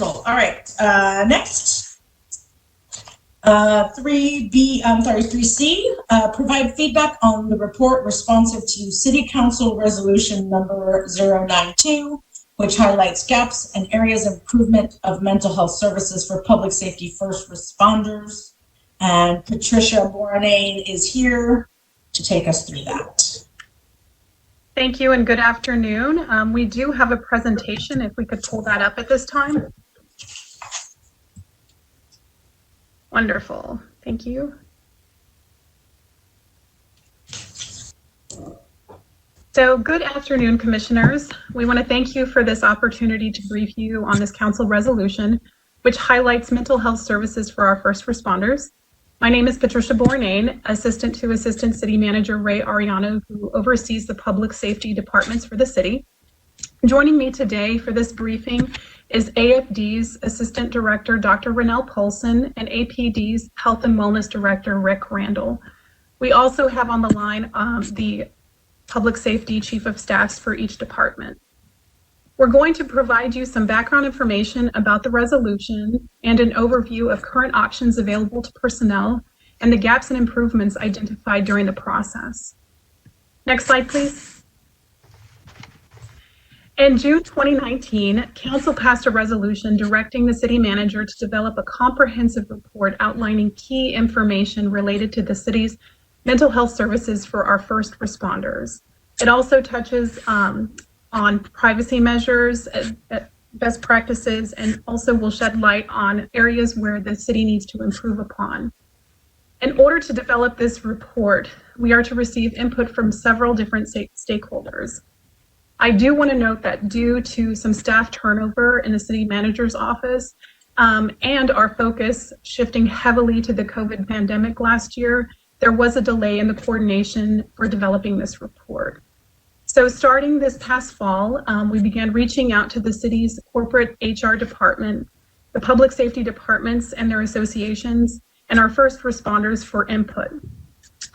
Wonderful. All right. Next, 3C, provide feedback on the report responsive to City Council Resolution number 092, which highlights gaps and areas of improvement of mental health services for public safety first responders. And Patricia Bournain is here to take us through that. Thank you and good afternoon. We do have a presentation, if we could pull that up at this time. Wonderful, thank you. So good afternoon, commissioners. We want to thank you for this opportunity to brief you on this council resolution, which highlights mental health services for our first responders. My name is Patricia Bournain, Assistant to Assistant City Manager Ray Ariano, who oversees the public safety departments for the city. Joining me today for this briefing is AFD's Assistant Director, Dr. Rennell Polson, and APD's Health and Wellness Director, Rick Randall. We also have on the line the Public Safety Chief of Staffs for each department. We're going to provide you some background information about the resolution and an overview of current options available to personnel and the gaps and improvements identified during the process. Next slide, please. In June 2019, Council passed a resolution directing the city manager to develop a comprehensive report outlining key information related to the city's mental health services for our first responders. It also touches on privacy measures, best practices, and also will shed light on areas where the city needs to improve upon. In order to develop this report, we are to receive input from several different stakeholders. I do want to note that due to some staff turnover in the city manager's office and our focus shifting heavily to the COVID pandemic last year, there was a delay in the coordination for developing this report. So starting this past fall, we began reaching out to the city's corporate HR department, the public safety departments and their associations, and our first responders for input.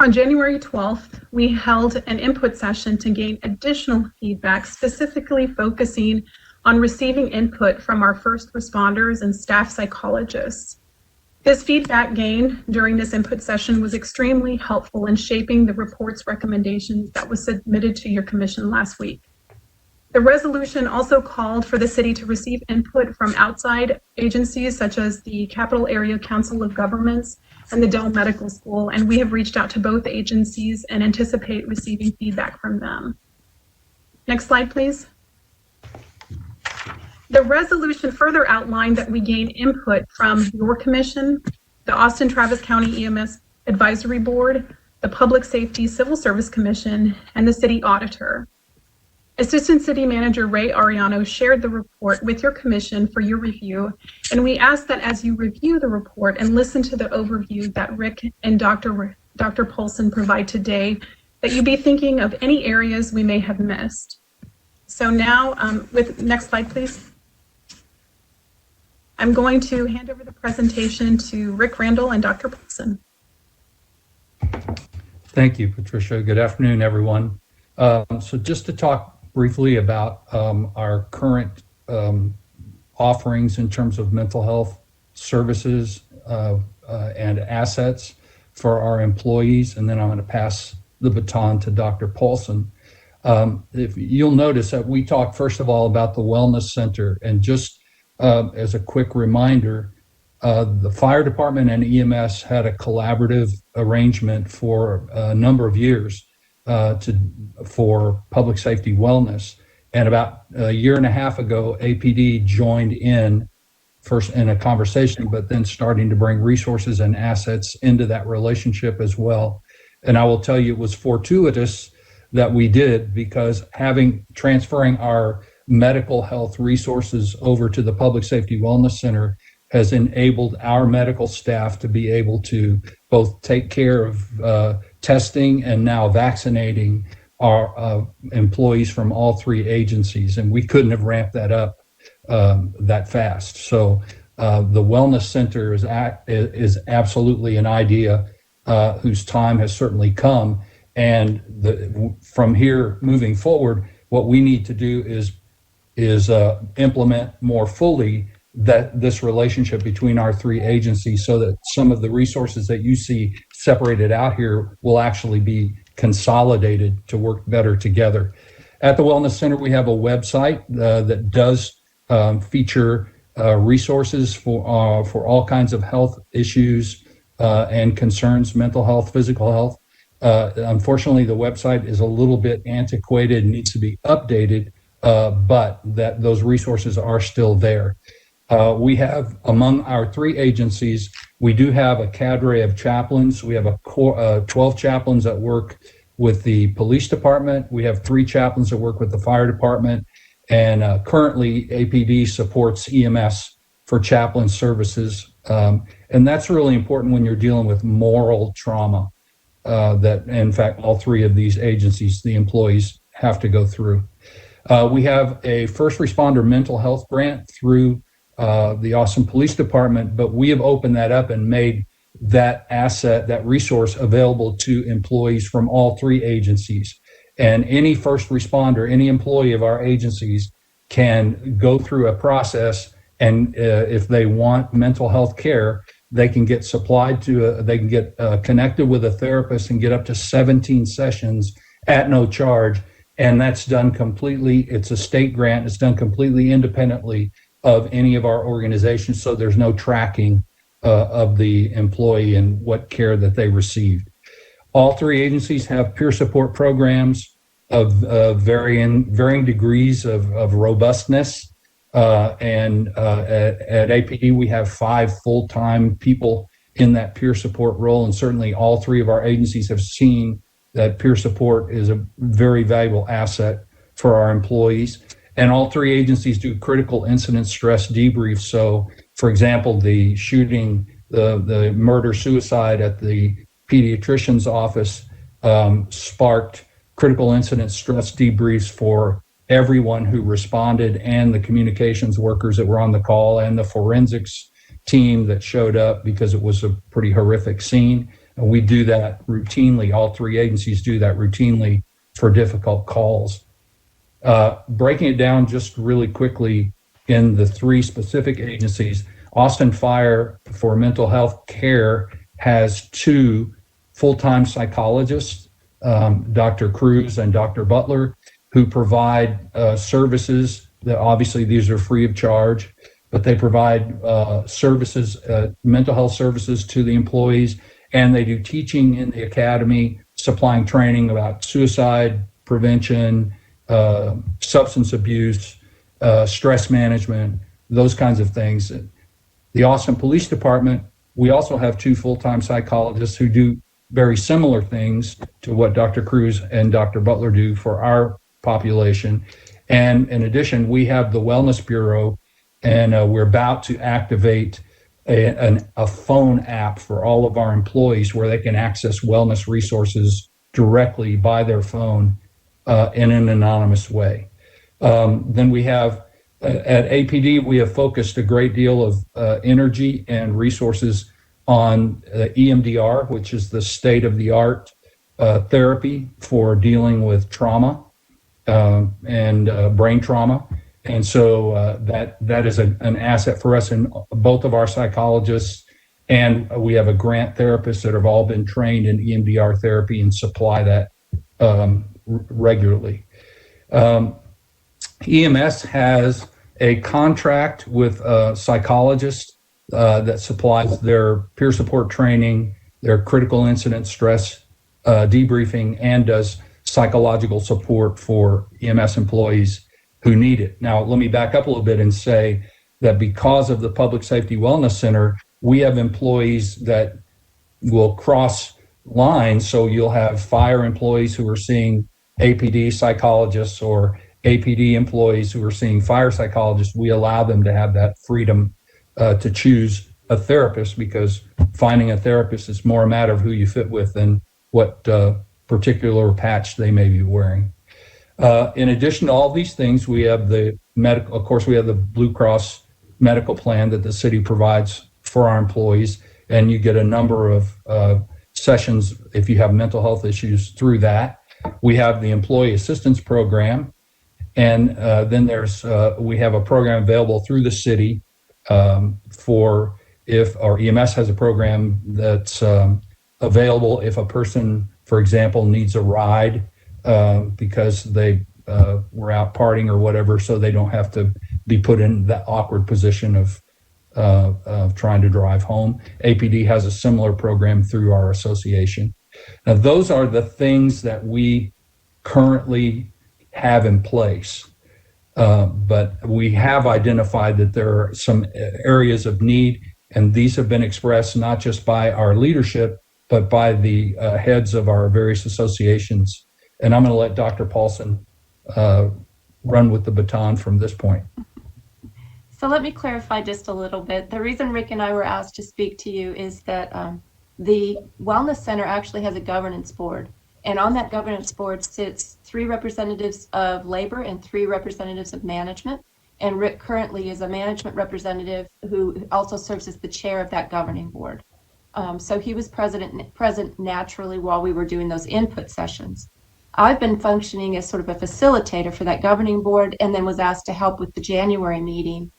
On January 12th, we held an input session to gain additional feedback, specifically focusing on receiving input from our first responders and staff psychologists. This feedback gained during this input session was extremely helpful in shaping the report's recommendations that was submitted to your commission last week. The resolution also called for the city to receive input from outside agencies such as the Capital Area Council of Governments and the Dell Medical School, and we have reached out to both agencies and anticipate receiving feedback from them. Next slide, please. The resolution further outlined that we gain input from your commission, the Austin Travis County EMS Advisory Board, the Public Safety Civil Service Commission, and the city auditor. Assistant City Manager Ray Ariano shared the report with your commission for your review, and we ask that as you review the report and listen to the overview that Rick and Dr. Polson provide today, that you be thinking of any areas we may have missed. So now, next slide, please. I'm going to hand over the presentation to Rick Randall and Dr. Polson. Thank you, Patricia. Good afternoon, everyone. So just to talk briefly about our current offerings in terms of mental health services and assets for our employees, and then I'm going to pass the baton to Dr. Polson. If you'll notice that we talked first of all about the Wellness Center, and just as a quick reminder, the fire department and EMS had a collaborative arrangement for a number of years for public safety wellness. And about a year and a half ago, APD joined in first in a conversation, but then starting to bring resources and assets into that relationship as well. And I will tell you, it was fortuitous that we did, because transferring our medical health resources over to the Public Safety Wellness Center has enabled our medical staff to be able to both take care of testing and now vaccinating our employees from all three agencies. And we couldn't have ramped that up that fast. So the Wellness Center is absolutely an idea whose time has certainly come. And from here moving forward, what we need to do is implement more fully this relationship between our three agencies so that some of the resources that you see separated out here will actually be consolidated to work better together. At the Wellness Center, we have a website that does feature resources for all kinds of health issues and concerns, mental health, physical health. Unfortunately, the website is a little bit antiquated and needs to be updated, but those resources are still there. We have, among our three agencies, we do have a cadre of chaplains. We have 12 chaplains that work with the police department. We have 3 chaplains that work with the fire department. And currently, APD supports EMS for chaplain services. And that's really important when you're dealing with moral trauma that, in fact, all 3 of these agencies, the employees have to go through. We have a first responder mental health grant through the Austin Police Department, but we have opened that up and made that asset, that resource available to employees from all 3 agencies. And any first responder, any employee of our agencies can go through a process, and if they want mental health care, they can get supplied to, they can get connected with a therapist and get up to 17 sessions at no charge. And that's done completely, it's a state grant, it's done completely independently of any of our organizations, so there's no tracking of the employee and what care that they received. All 3 agencies have peer support programs of varying degrees of robustness. And at APD, we have 5 full-time people in that peer support role. And certainly all 3 of our agencies have seen that peer support is a very valuable asset for our employees. And all 3 agencies do critical incident stress debriefs. So, for example, the shooting, the murder-suicide at the pediatrician's office sparked critical incident stress debriefs for everyone who responded and the communications workers that were on the call and the forensics team that showed up because it was a pretty horrific scene. And we do that routinely. All 3 agencies do that routinely for difficult calls. Breaking it down just really quickly in the 3 specific agencies, Austin Fire for mental health care has 2 full-time psychologists, Dr. Cruz and Dr. Butler, who provide services that obviously these are free of charge, but they provide services, mental health services to the employees, and they do teaching in the academy, supplying training about suicide prevention, substance abuse, stress management, those kinds of things. The Austin Police Department, we also have 2 full-time psychologists who do very similar things to what Dr. Cruz and Dr. Butler do for our population. And in addition, we have the Wellness Bureau, and we're about to activate a phone app for all of our employees where they can access wellness resources directly by their phone in an anonymous way. Then we have, at APD, we have focused a great deal of energy and resources on EMDR, which is the state-of-the-art therapy for dealing with trauma and brain trauma. And so that is an asset for us, and both of our psychologists, and we have a grant therapist that have all been trained in EMDR therapy and supply that regularly. EMS has a contract with a psychologist that supplies their peer support training, their critical incident stress debriefing, and does psychological support for EMS employees who need it. Now, let me back up a little bit and say that because of the Public Safety Wellness Center, we have employees that will cross lines. So you'll have fire employees who are seeing APD psychologists or APD employees who are seeing fire psychologists. We allow them to have that freedom to choose a therapist, because finding a therapist is more a matter of who you fit with than what particular patch they may be wearing. In addition to all these things, we have the medical, of course, we have the Blue Cross medical plan that the city provides for our employees, and you get a number of sessions if you have mental health issues through that. We have the employee assistance program, and then we have a program available through the city for if our EMS has a program that's available if a person, for example, needs a ride because they were out partying or whatever, so they don't have to be put in that awkward position of trying to drive home. APD has a similar program through our association. Now, those are the things that we currently have in place. But we have identified that there are some areas of need, and these have been expressed not just by our leadership, but by the heads of our various associations. And I'm going to let Dr. Paulson run with the baton from this point. So let me clarify just a little bit. The reason Rick and I were asked to speak to you is that the Wellness Center actually has a governance board. And on that governance board sits 3 representatives of labor and 3 representatives of management. And Rick currently is a management representative who also serves as the chair of that governing board. So he was present naturally while we were doing those input sessions. I've been functioning as sort of a facilitator for that governing board, and then was asked to help with the January meeting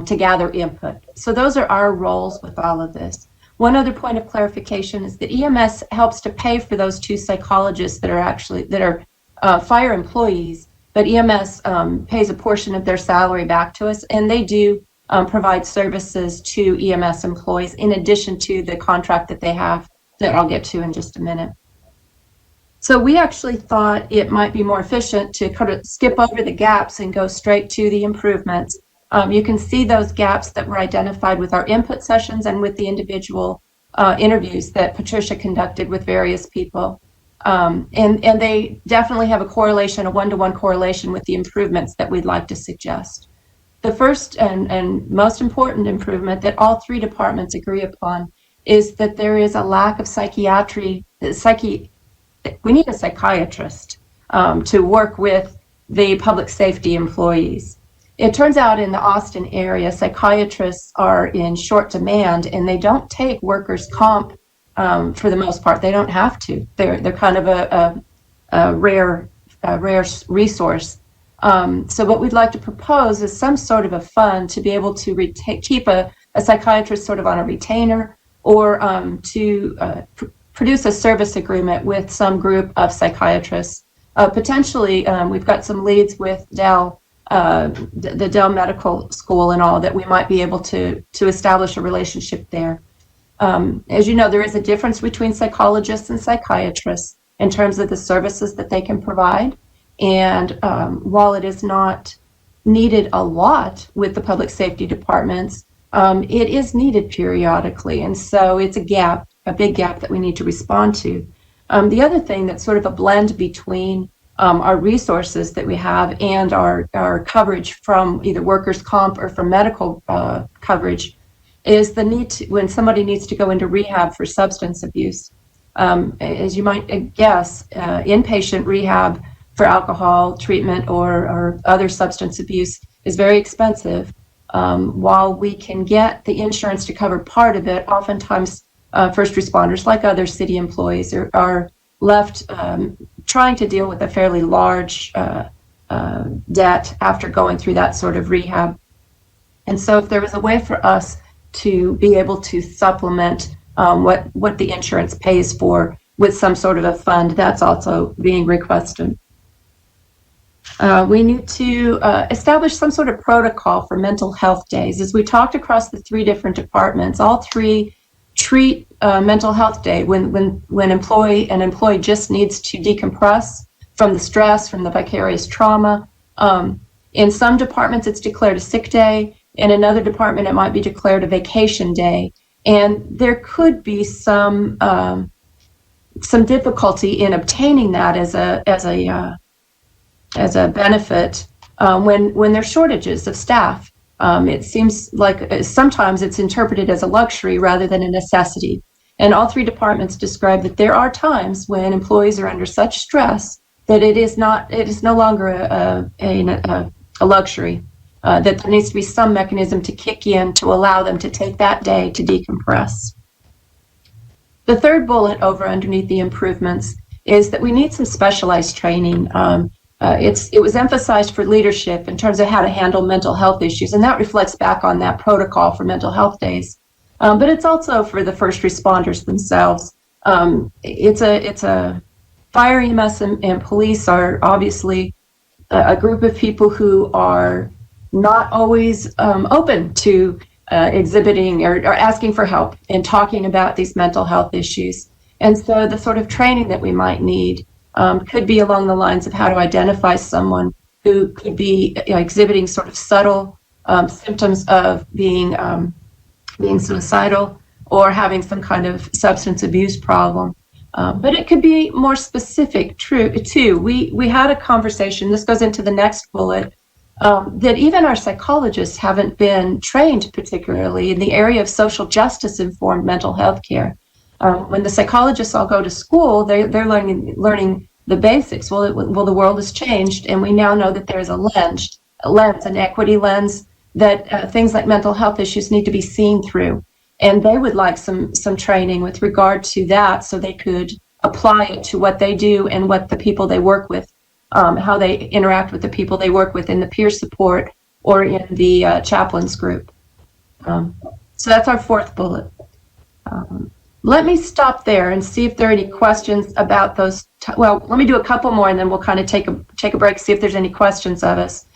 to gather input. So those are our roles with all of this. One other point of clarification is that EMS helps to pay for those 2 psychologists that are fire employees, but EMS pays a portion of their salary back to us, and they do provide services to EMS employees in addition to the contract that they have that I'll get to in just a minute. So we actually thought it might be more efficient to kind of skip over the gaps and go straight to the improvements. You can see those gaps that were identified with our input sessions and with the individual interviews that Patricia conducted with various people. And they definitely have a correlation, a 1-to-1 correlation with the improvements that we'd like to suggest. The first and most important improvement that all 3 departments agree upon is that there is a lack of psychiatry. We need a psychiatrist to work with the public safety employees. It turns out in the Austin area, psychiatrists are in short demand, and they don't take workers' comp for the most part. They don't have to. They're kind of a rare resource. So what we'd like to propose is some sort of a fund to be able to keep a psychiatrist sort of on a retainer, or to produce a service agreement with some group of psychiatrists. Potentially, we've got some leads with Dell, the Dell Medical School and all, that we might be able to establish a relationship there. As you know, there is a difference between psychologists and psychiatrists in terms of the services that they can provide. And while it is not needed a lot with the public safety departments, it is needed periodically. And so it's a big gap that we need to respond to. The other thing that's sort of a blend between our resources that we have and our coverage from either workers' comp or from medical coverage is the need to, when somebody needs to go into rehab for substance abuse. As you might guess, inpatient rehab for alcohol treatment or other substance abuse is very expensive. While we can get the insurance to cover part of it, oftentimes first responders, like other city employees, are left trying to deal with a fairly large debt after going through that sort of rehab. And so if there was a way for us to be able to supplement what the insurance pays for with some sort of a fund, that's also being requested. We need to establish some sort of protocol for mental health days. As we talked across the 3 different departments, all 3 treat mental health day when an employee just needs to decompress from the stress, from the vicarious trauma. In some departments, it's declared a sick day. In another department, it might be declared a vacation day. And there could be some difficulty in obtaining that as a benefit when there's shortages of staff. It seems like sometimes it's interpreted as a luxury rather than a necessity. And all 3 departments describe that there are times when employees are under such stress that it is no longer a luxury, that there needs to be some mechanism to kick in to allow them to take that day to decompress. The 3rd bullet over underneath the improvements is that we need some specialized training. it was emphasized for leadership in terms of how to handle mental health issues, and that reflects back on that protocol for mental health days. But it's also for the first responders themselves. It's a fire, EMS, and police are obviously a group of people who are not always open to exhibiting or asking for help and talking about these mental health issues. And so the sort of training that we might need could be along the lines of how to identify someone who could be exhibiting sort of subtle symptoms of being suicidal or having some kind of substance abuse problem. But it could be more specific, too. We had a conversation, this goes into the next bullet, that even our psychologists haven't been trained particularly in the area of social justice informed mental health care. When the psychologists all go to school, they're learning the basics. Well, the world has changed, and we now know that there's a lens, an equity lens, that things like mental health issues need to be seen through. And they would like some training with regard to that, so they could apply it to what they do and what the people they work with, how they interact with the people they work with in the peer support or in the chaplains group. So that's our fourth bullet. Let me stop there and see if there are any questions about those. Well, let me do a couple more, and then we'll kind of take a break, see if there's any questions of us.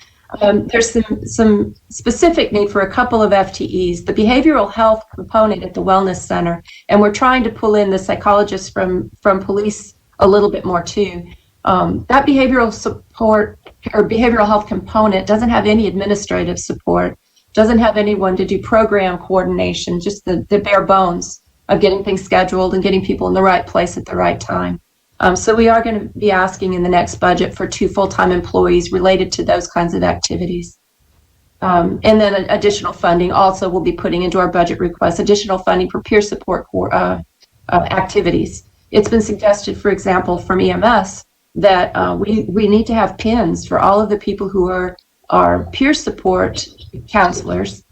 There's some specific need for a couple of FTEs, the behavioral health component at the wellness center, and we're trying to pull in the psychologists from police a little bit more too. That behavioral support or behavioral health component doesn't have any administrative support, doesn't have anyone to do program coordination, just the bare bones of getting things scheduled and getting people in the right place at the right time. So we are going to be asking in the next budget for 2 full-time employees related to those kinds of activities. And then additional funding also we'll be putting into our budget request, additional funding for peer support activities. It's been suggested, for example, from EMS that we need to have pins for all of the people who are peer support counselors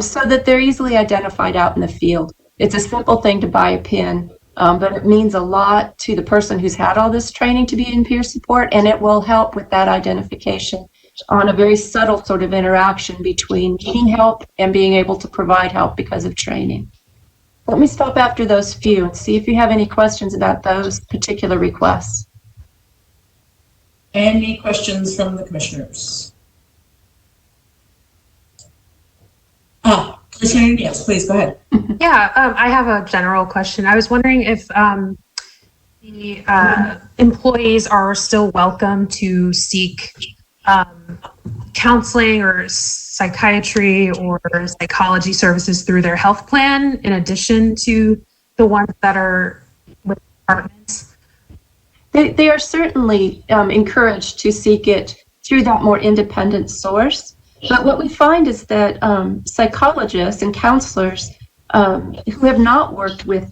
so that they're easily identified out in the field. It's a simple thing to buy a pin, but it means a lot to the person who's had all this training to be in peer support, and it will help with that identification on a very subtle sort of interaction between needing help and being able to provide help because of training. Let me stop after those few and see if you have any questions about those particular requests. Any questions from the commissioners? Commissioner, yes, please go ahead. Yeah, I have a general question. I was wondering if the employees are still welcome to seek counseling or psychiatry or psychology services through their health plan in addition to the ones that are with departments? They are certainly encouraged to seek it through that more independent source. But what we find is that psychologists and counselors who have not worked with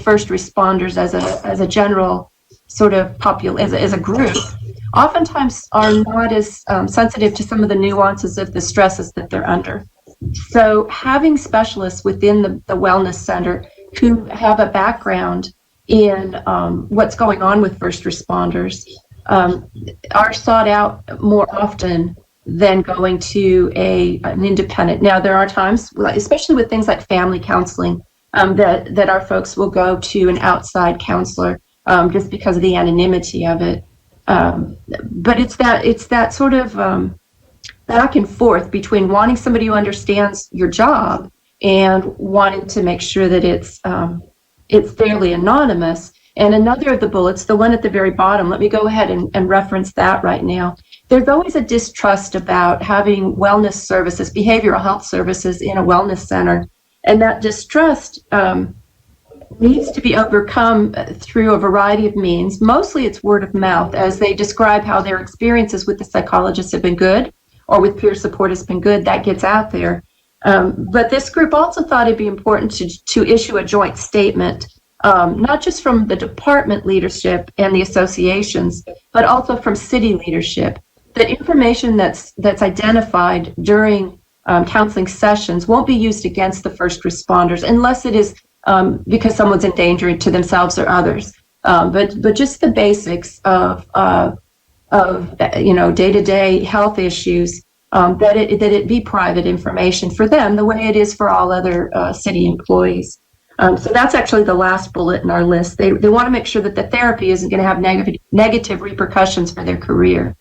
first responders as a general sort of as a group, oftentimes are not as sensitive to some of the nuances of the stresses that they're under. So having specialists within the wellness center who have a background in what's going on with first responders are sought out more often than going to an independent. Now, there are times, especially with things like family counseling, that our folks will go to an outside counselor just because of the anonymity of it. But it's that sort of back and forth between wanting somebody who understands your job and wanting to make sure that it's fairly anonymous. And another of the bullets, the one at the very bottom, let me go ahead and reference that right now. There's always a distrust about having wellness services, behavioral health services in a wellness center. And that distrust needs to be overcome through a variety of means. Mostly it's word of mouth as they describe how their experiences with the psychologists have been good or with peer support has been good. That gets out there. But this group also thought it'd be important to issue a joint statement, not just from the department leadership and the associations, but also from city leadership. That information that's identified during counseling sessions won't be used against the first responders unless it is because someone's endangering to themselves or others. But just the basics of day-to-day health issues, that it be private information for them the way it is for all other city employees. So that's actually the last bullet in our list. They want to make sure that the therapy isn't going to have negative repercussions for their career.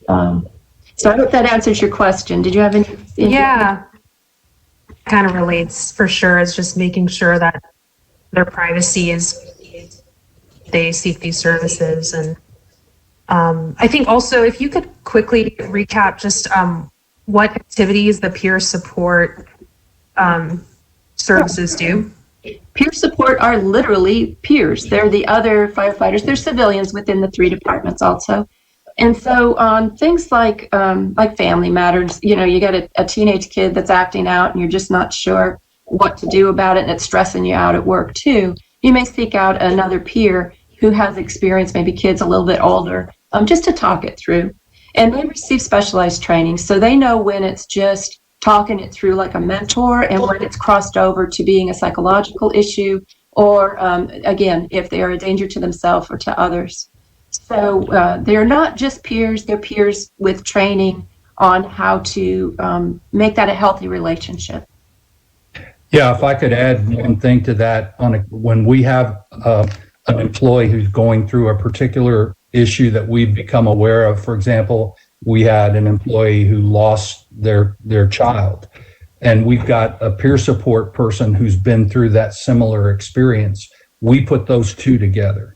So I hope that answers your question. Did you have any? Yeah, kind of relates for sure. It's just making sure that their privacy is, they seek these services. And I think also if you could quickly recap just what activities the peer support services do. Peer support are literally peers. They're the other firefighters. They're civilians within the 3 departments also. And so on things like family matters, you got a teenage kid that's acting out and you're just not sure what to do about it and it's stressing you out at work too, you may seek out another peer who has experience, maybe kids a little bit older, just to talk it through. And they receive specialized training, so they know when it's just talking it through like a mentor and when it's crossed over to being a psychological issue, or again, if they are a danger to themselves or to others. So they're not just peers, they're peers with training on how to make that a healthy relationship. Yeah, if I could add one thing to that, when we have an employee who's going through a particular issue that we've become aware of, for example, we had an employee who lost their child, and we've got a peer support person who's been through that similar experience. We put those two together,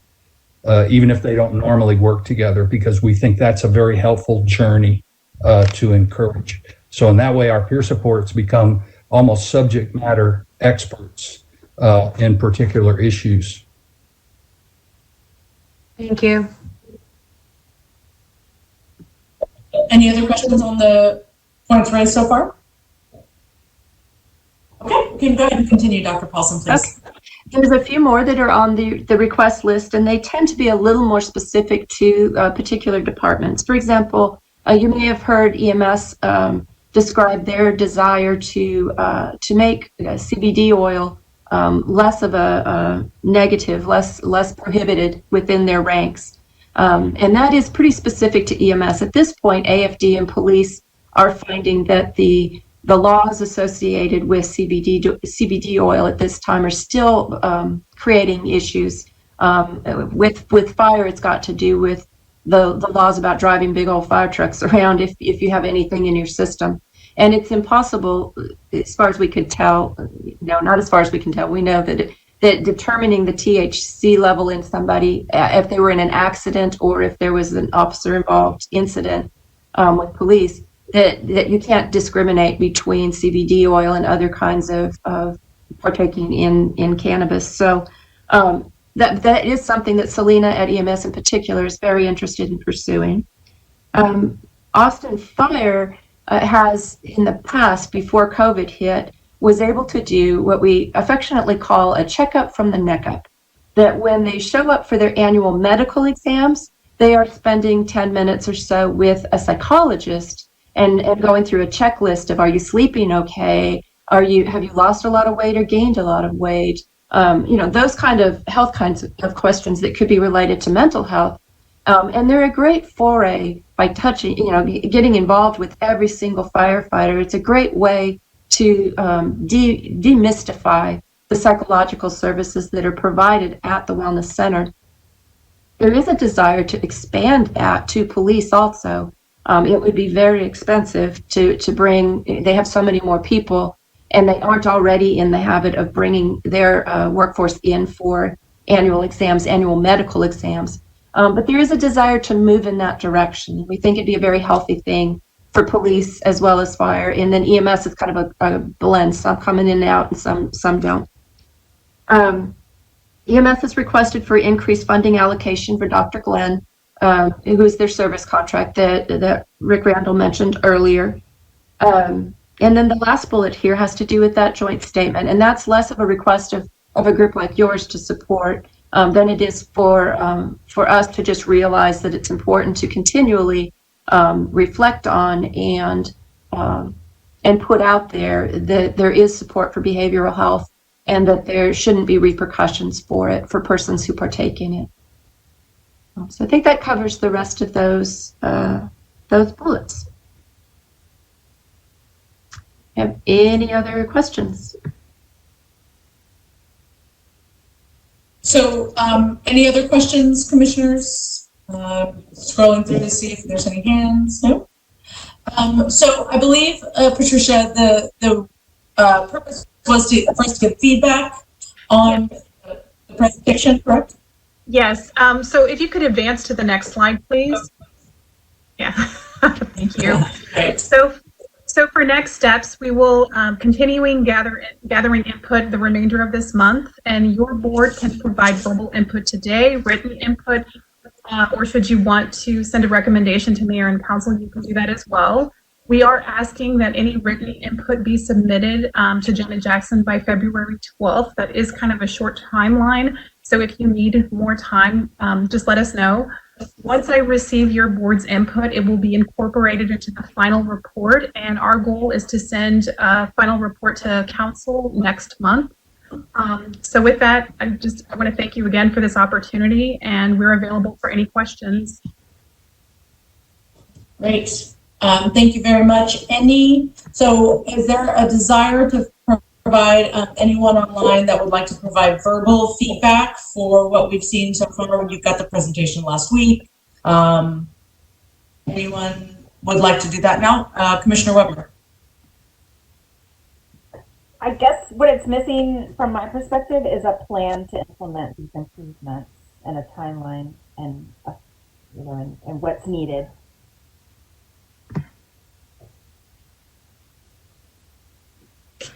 even if they don't normally work together, because we think that's a very helpful journey to encourage. So in that way, our peer supports become almost subject matter experts in particular issues. Thank you. Any other questions on the points raised so far? Okay, you can go ahead and continue, Dr. Paulson, please. Okay. There's a few more that are on the request list, and they tend to be a little more specific to particular departments. For example, you may have heard EMS describe their desire to make CBD oil less of a negative, less prohibited within their ranks. And that is pretty specific to EMS. At this point, AFD and police are finding that the laws associated with CBD oil at this time are still creating issues. With fire, it's got to do with the laws about driving big old fire trucks around if you have anything in your system. And it's impossible, as far as we could tell, no, not as far as we can tell, we know that determining the THC level in somebody, if they were in an accident or if there was an officer involved incident with police, that you can't discriminate between CBD oil and other kinds of partaking in cannabis. So that is something that Selena at EMS in particular is very interested in pursuing. Austin Fire has in the past, before COVID hit, was able to do what we affectionately call a checkup from the neck up. That when they show up for their annual medical exams, they are spending 10 minutes or so with a psychologist and going through a checklist of, are you sleeping okay? Have you lost a lot of weight or gained a lot of weight? Those kind of health kinds of questions that could be related to mental health. And they're a great foray by touching, getting involved with every single firefighter. It's a great way to demystify the psychological services that are provided at the Wellness Center. There is a desire to expand that to police also. It would be very expensive to bring, they have so many more people, and they aren't already in the habit of bringing their workforce in for annual exams, annual medical exams. But there is a desire to move in that direction. We think it'd be a very healthy thing for police as well as fire. And then EMS is kind of a blend, some coming in and out and some don't. EMS has requested for increased funding allocation for Dr. Glenn, who is their service contract that Rick Randall mentioned earlier. And then the last bullet here has to do with that joint statement. And that's less of a request of a group like yours to support than it is for us to just realize that it's important to continually reflect on and put out there that there is support for behavioral health and that there shouldn't be repercussions for it for persons who partake in it. So I think that covers the rest of those bullets. Have any other questions? So, any other questions, commissioners? Scrolling through to see if there's any hands. No. So I believe, Patricia, the purpose was for us to get feedback on the presentation, correct? Yes. So if you could advance to the next slide, please. Yeah. Thank you. Right. So for next steps, we will continuing gathering input the remainder of this month, and your board can provide verbal input today, written input, or should you want to send a recommendation to mayor and council, you can do that as well. We are asking that any written input be submitted to Janet Jackson by February 12th. That is kind of a short timeline. So if you need more time, just let us know. Once I receive your board's input, it will be incorporated into the final report. And our goal is to send a final report to council next month. So with that, I want to thank you again for this opportunity, and we're available for any questions. Great. Thank you very much. So is there a desire to provide anyone online that would like to provide verbal feedback for what we've seen so far? You've got the presentation last week. Anyone would like to do that now? Commissioner Weber. I guess what it's missing from my perspective is a plan to implement these improvements and a timeline and and what's needed.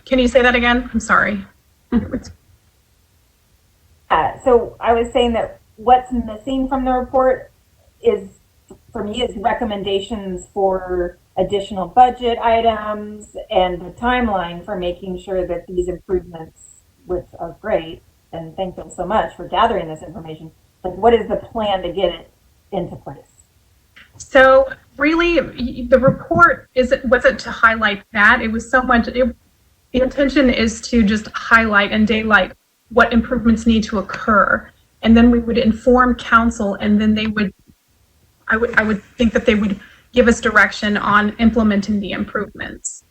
Can you say that again? I'm sorry. So I was saying that what's missing from the report is, for me, is recommendations for additional budget items and the timeline for making sure that these improvements, which are great, and thank you so much for gathering this information, but what is the plan to get it into place? So really, the report wasn't to highlight that. It was so much, the intention is to just highlight and daylight what improvements need to occur. And then we would inform council, and then I would think that they would give us direction on implementing the improvements.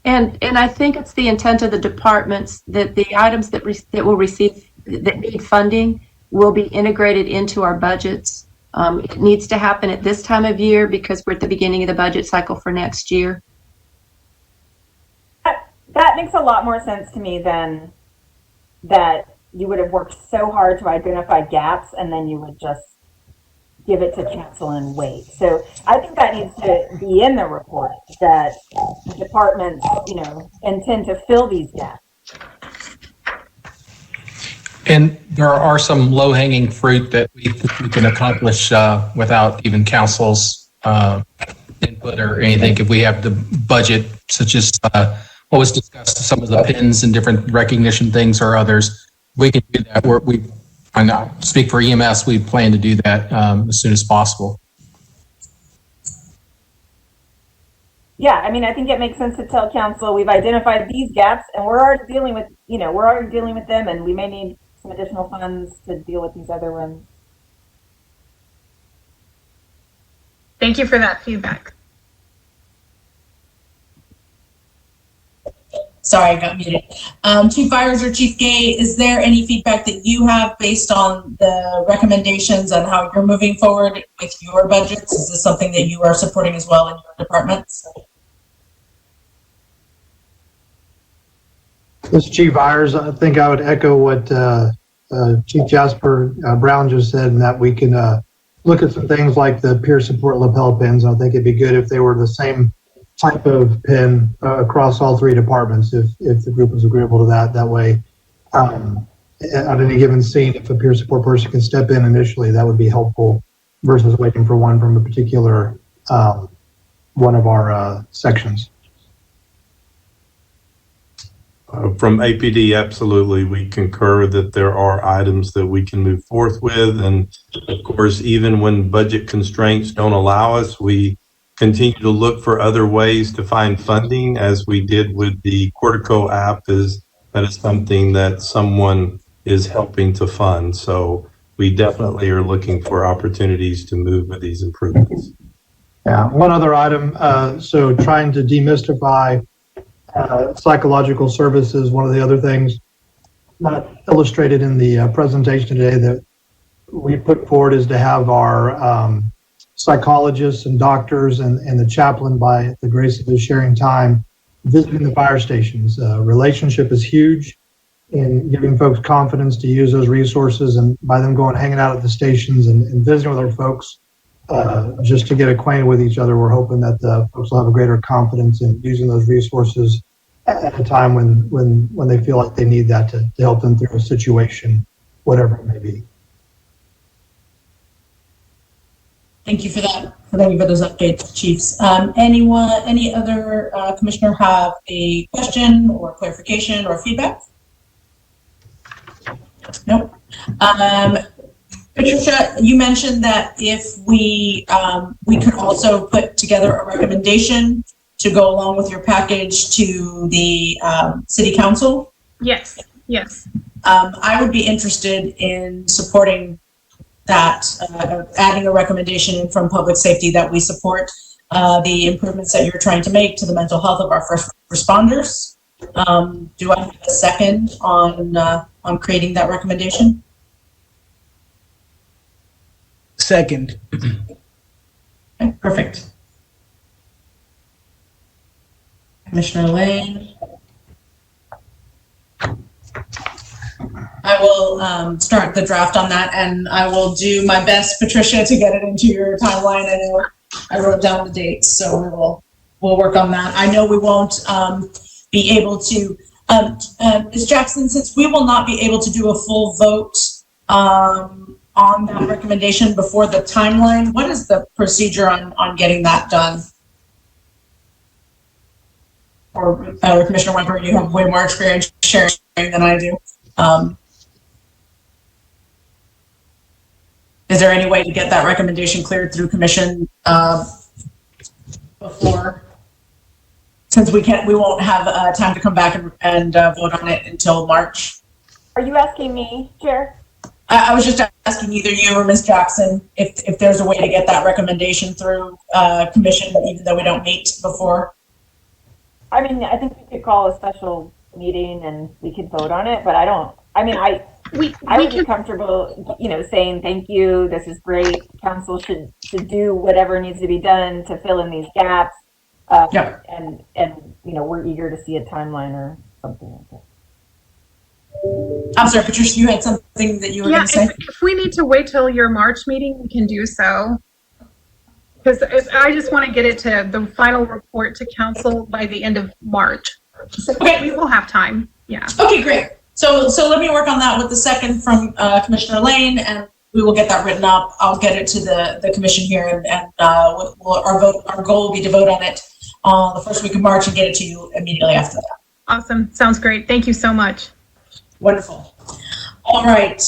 And I think it's the intent of the departments that the items that will receive, that need funding, will be integrated into our budgets. It needs to happen at this time of year because we're at the beginning of the budget cycle for next year. That makes a lot more sense to me than that you would have worked so hard to identify gaps and then you would just give it to council and wait. So I think that needs to be in the report, that the departments, intend to fill these gaps. And there are some low-hanging fruit that we can accomplish without even council's input or anything. If we have the budget, such as what was discussed, some of the pins and different recognition things or others, we can do that. I speak for EMS, we plan to do that as soon as possible. Yeah, I think it makes sense to tell council we've identified these gaps and we're already dealing with, them, and we may need some additional funds to deal with these other ones. Thank you for that feedback. Sorry, I got muted. Chief Byers or Chief Gay, is there any feedback that you have based on the recommendations and how you're moving forward with your budgets? Is this something that you are supporting as well in your departments? This is Chief Byers. I think I would echo what Chief Jasper Brown just said, in that we can look at some things like the peer support lapel pins. I think it'd be good if they were the same type of pin across all three departments, if the group is agreeable to that. That way, at any given scene, if a peer support person can step in initially, that would be helpful versus waiting for one from a particular one of our sections. From APD, absolutely, we concur that there are items that we can move forth with. And of course, even when budget constraints don't allow us, we continue to look for other ways to find funding, as we did with the Cortico app. That is something that someone is helping to fund. So we definitely are looking for opportunities to move with these improvements. Yeah, one other item, so trying to demystify psychological services, one of the other things not illustrated in the presentation today that we put forward is to have our psychologists and doctors and the chaplain, by the grace of his sharing time, visiting the fire stations. Relationship is huge in giving folks confidence to use those resources, and by them going hanging out at the stations and visiting with our folks, just to get acquainted with each other, we're hoping that folks will have a greater confidence in using those resources at a time when they feel like they need that to help them through a situation, whatever it may be. Thank you for that. Thank you for those updates, chiefs. Any other commissioner have a question or clarification or feedback? Nope. Patricia, you mentioned that if we could also put together a recommendation to go along with your package to the city council. Yes, yes. I would be interested in supporting that, adding a recommendation in from public safety that we support the improvements that you're trying to make to the mental health of our first responders. Do I have a second on creating that recommendation? Second. Okay, perfect. Commissioner Lane. I will start the draft on that, and I will do my best, Patricia, to get it into your timeline. I know I wrote down the dates, so we'll work on that. I know we won't be able to, Ms. Jackson, since we will not be able to do a full vote on that recommendation before the timeline, what is the procedure on getting that done? Or Commissioner Wemper, you have way more experience sharing than I do. Is there any way to get that recommendation cleared through commission before? Since we won't have time to come back and vote on it until March. Are you asking me, Chair? I was just asking either you or Ms. Jackson if there's a way to get that recommendation through commission, even though we don't meet before. I mean, I think we could call a special meeting and we could vote on it, but I would be comfortable, saying thank you. This is great. Council should do whatever needs to be done to fill in these gaps. Yeah. And we're eager to see a timeline or something like that. I'm sorry, Patricia, you had something that you were going to say? If we need to wait till your March meeting, we can do so. Because I just want to get it to the final report to council by the end of March. So okay. We will have time. Yeah. Okay, great. So let me work on that with the second from Commissioner Lane, and we will get that written up. I'll get it to the commission here, and our goal will be to vote on it the first week of March and get it to you immediately after that. Awesome. Sounds great. Thank you so much. Wonderful. All right,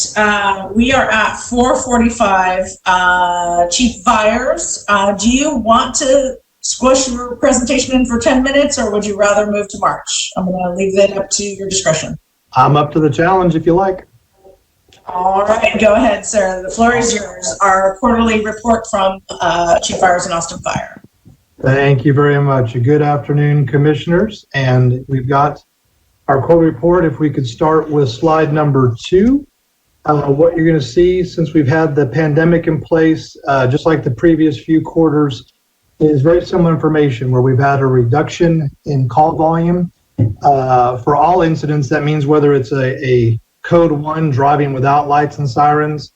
we are at 4:45. Chief Byers, do you want to squish your presentation in for 10 minutes, or would you rather move to March? I'm going to leave that up to your discretion. I'm up to the challenge if you like. All right, go ahead, sir. The floor is yours. Our quarterly report from Chief Byers and Austin Fire. Thank you very much. Good afternoon, commissioners. And we've got our quarterly report. If we could start with slide number 2. What you're going to see, since we've had the pandemic in place, just like the previous few quarters, is very similar information where we've had a reduction in call volume. For all incidents, that means whether it's a code 1 driving without lights and sirens,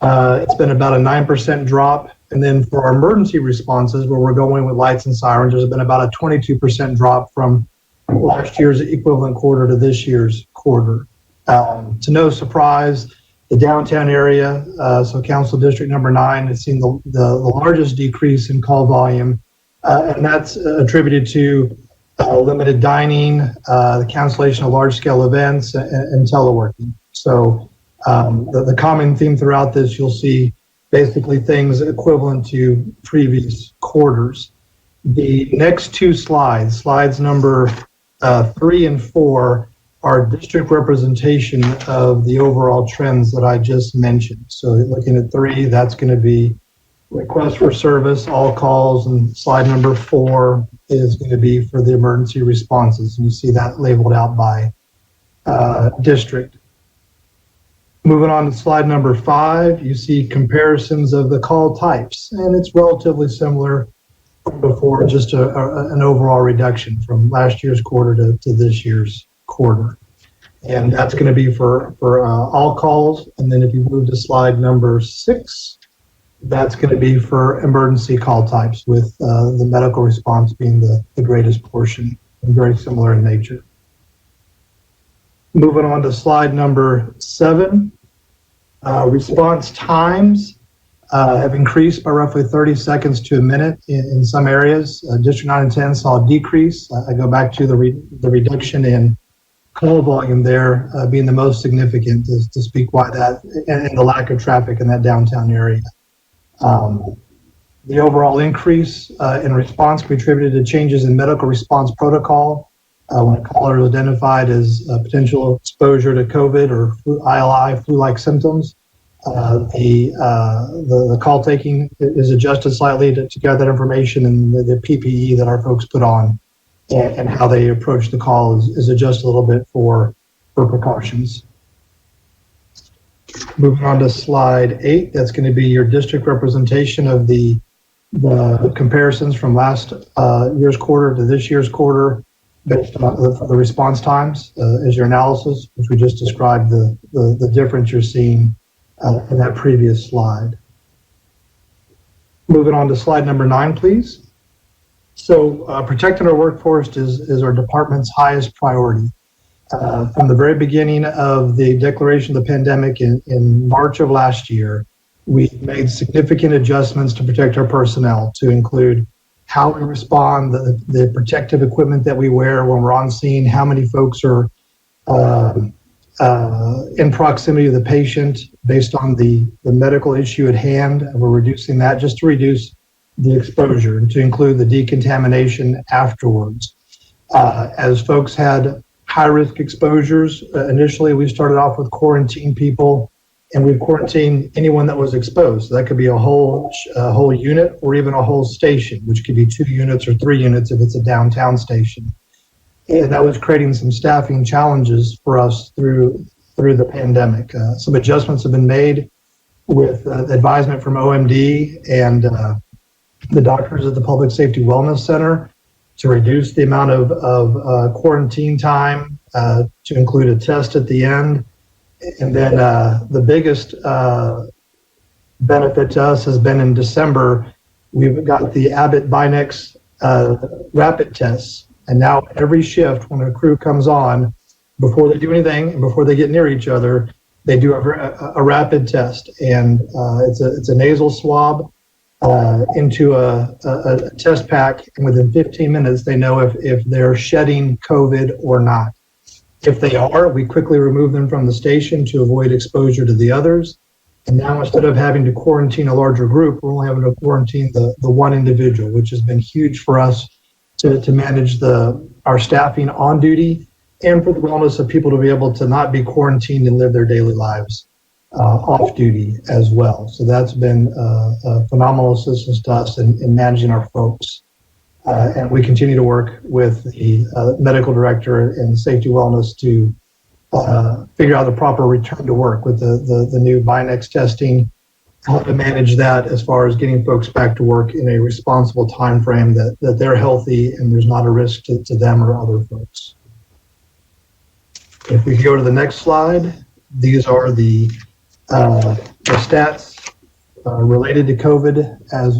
it's been about a 9% drop. And then for our emergency responses, where we're going with lights and sirens, there's been about a 22% drop from last year's equivalent quarter to this year's quarter. To no surprise, the downtown area, so Council District number 9, has seen the largest decrease in call volume, and that's attributed to limited dining, the cancellation of large-scale events, and teleworking. So the common theme throughout this, you'll see basically things equivalent to previous quarters. The next two slides number 3 and 4, our district representation of the overall trends that I just mentioned. So looking at 3, that's going to be request for service, all calls, and slide number 4 is going to be for the emergency responses. And you see that labeled out by district. Moving on to slide number 5, you see comparisons of the call types, and it's relatively similar from before, just an overall reduction from last year's quarter to this year's quarter. And that's going to be for all calls. And then if you move to slide number 6, that's going to be for emergency call types, with the medical response being the greatest portion, and very similar in nature. Moving on to slide number 7, response times have increased by roughly 30 seconds to a minute in some areas. District 9 and 10 saw a decrease. I go back to the reduction in call volume there being the most significant to speak why that, and the lack of traffic in that downtown area. The overall increase in response contributed to changes in medical response protocol. When a caller is identified as potential exposure to COVID or ILI, flu-like symptoms, the call taking is adjusted slightly to gather that information, and the PPE that our folks put on and how they approach the call is adjusted a little bit for precautions. Moving on to slide 8, that's going to be your district representation of the comparisons from last year's quarter to this year's quarter based on the response times as your analysis, which we just described the difference you're seeing in that previous slide. Moving on to slide number 9, please. So protecting our workforce is our department's highest priority. From the very beginning of the declaration of the pandemic in March of last year, we made significant adjustments to protect our personnel, to include how we respond, the protective equipment that we wear when we're on scene, how many folks are in proximity to the patient based on the medical issue at hand. We're reducing that just to reduce the exposure and to include the decontamination afterwards. As folks had high-risk exposures, initially we started off with quarantine people, and we quarantined anyone that was exposed. So that could be a whole unit or even a whole station, which could be 2 units or 3 units if it's a downtown station. And that was creating some staffing challenges for us through the pandemic. Some adjustments have been made with advisement from OMD and the doctors at the Public Safety Wellness Center to reduce the amount of quarantine time, to include a test at the end. And then the biggest benefit to us has been in December, we've got the Abbott Binex rapid tests. And now every shift when a crew comes on, before they do anything and before they get near each other, they do a rapid test. And it's a nasal swab into a test pack. And within 15 minutes, they know if they're shedding COVID or not. If they are, we quickly remove them from the station to avoid exposure to the others. And now instead of having to quarantine a larger group, we're only having to quarantine the one individual, which has been huge for us to manage our staffing on duty and for the wellness of people to be able to not be quarantined and live their daily lives off duty as well. So that's been a phenomenal assistance to us in managing our folks. And we continue to work with the medical director and safety wellness to figure out the proper return to work with the new Binex testing, how to manage that as far as getting folks back to work in a responsible time frame that they're healthy and there's not a risk to them or other folks. If we go to the next slide, these are the stats related to COVID as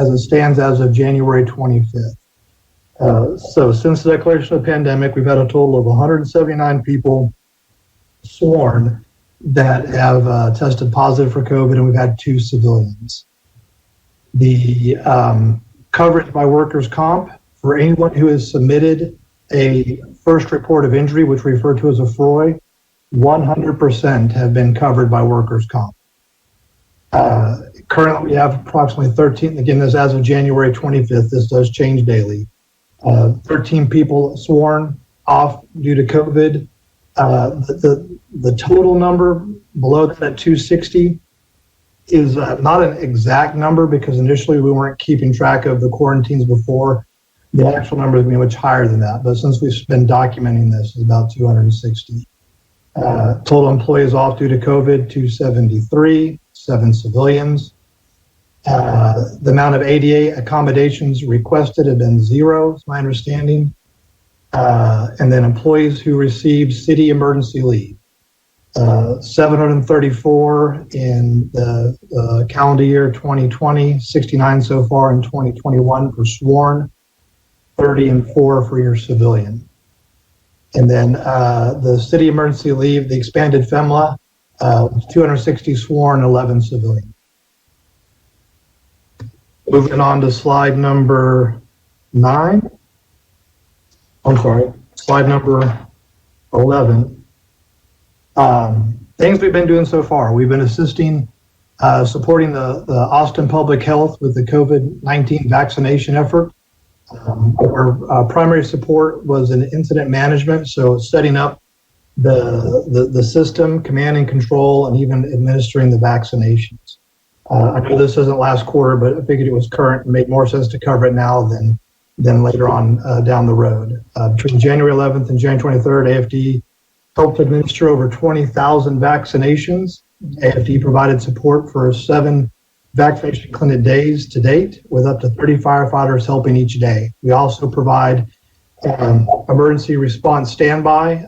it stands as of January 25th. So since the declaration of the pandemic, we've had a total of 179 people sworn that have tested positive for COVID, and we've had 2 civilians. The coverage by workers' comp for anyone who has submitted a first report of injury, which we refer to as a FROI, 100% have been covered by workers' comp. Currently, we have approximately 13, again, this as of January 25th, this does change daily. 13 people sworn off due to COVID, The total number below that at 260 is not an exact number because initially we weren't keeping track of the quarantines before. The actual number is going to be much higher than that, but since we've been documenting this, it's about 260. Total employees off due to COVID, 273, 7 civilians. The amount of ADA accommodations requested have been 0, is my understanding. And then employees who received city emergency leave. 734 in the calendar year 2020, 69 so far in 2021 for sworn, 30 and 4 for your civilian. And then the city emergency leave, the expanded FEMLA, 260 sworn, 11 civilian. Moving on to slide number 9. I'm sorry, slide number 11. Things we've been doing so far. We've been assisting, supporting the Austin Public Health with the COVID-19 vaccination effort. Our primary support was in incident management, so setting up the system, command and control, and even administering the vaccinations. I know this isn't last quarter, but I figured it was current and made more sense to cover it now than later on down the road. Between January 11th and January 23rd, AFD helped administer over 20,000 vaccinations. AFD provided support for 7 vaccination clinic days to date, with up to 30 firefighters helping each day. We also provide emergency response standby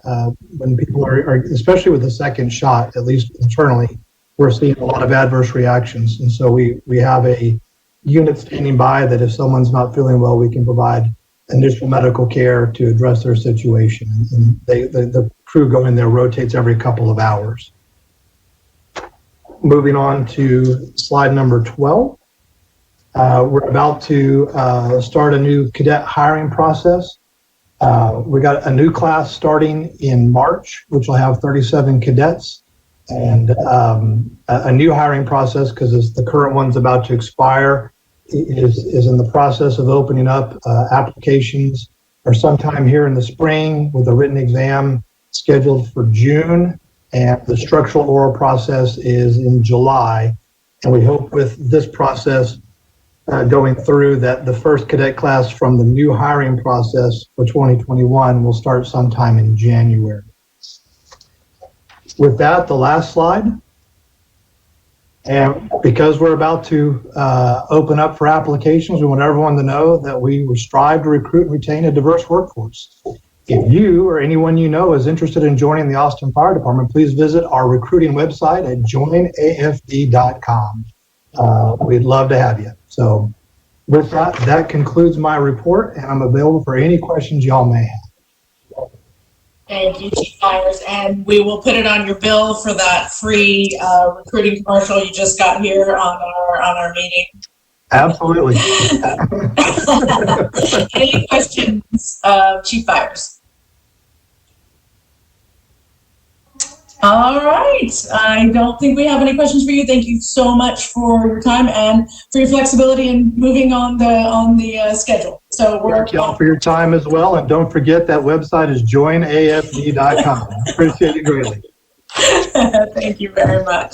when people are, especially with the second shot, at least internally, we're seeing a lot of adverse reactions. And so we have a unit standing by that if someone's not feeling well, we can provide initial medical care to address their situation. And the crew going there rotates every couple of hours. Moving on to slide number 12. We're about to start a new cadet hiring process. We got a new class starting in March, which will have 37 cadets, and a new hiring process because the current one's about to expire. Is in the process of opening up applications or sometime here in the spring, with a written exam scheduled for June, and the structural oral process is in July. And we hope with this process going through that the first cadet class from the new hiring process for 2021 will start sometime in January. With that, the last slide. And because we're about to open up for applications, we want everyone to know that we strive to recruit and retain a diverse workforce. If you or anyone you know is interested in joining the Austin Fire Department, please visit our recruiting website at joinafd.com. We'd love to have you. So with that, that concludes my report, and I'm available for any questions y'all may have. Thank you, Chief Myers, and we will put it on your bill for that free recruiting commercial you just got here on our meeting. Absolutely. Any questions, Chief Myers? All right. I don't think we have any questions for you. Thank you so much for your time and for your flexibility in moving on the schedule. So thank y'all for your time as well, and don't forget that website is joinafd.com. Appreciate you greatly. Thank you very much.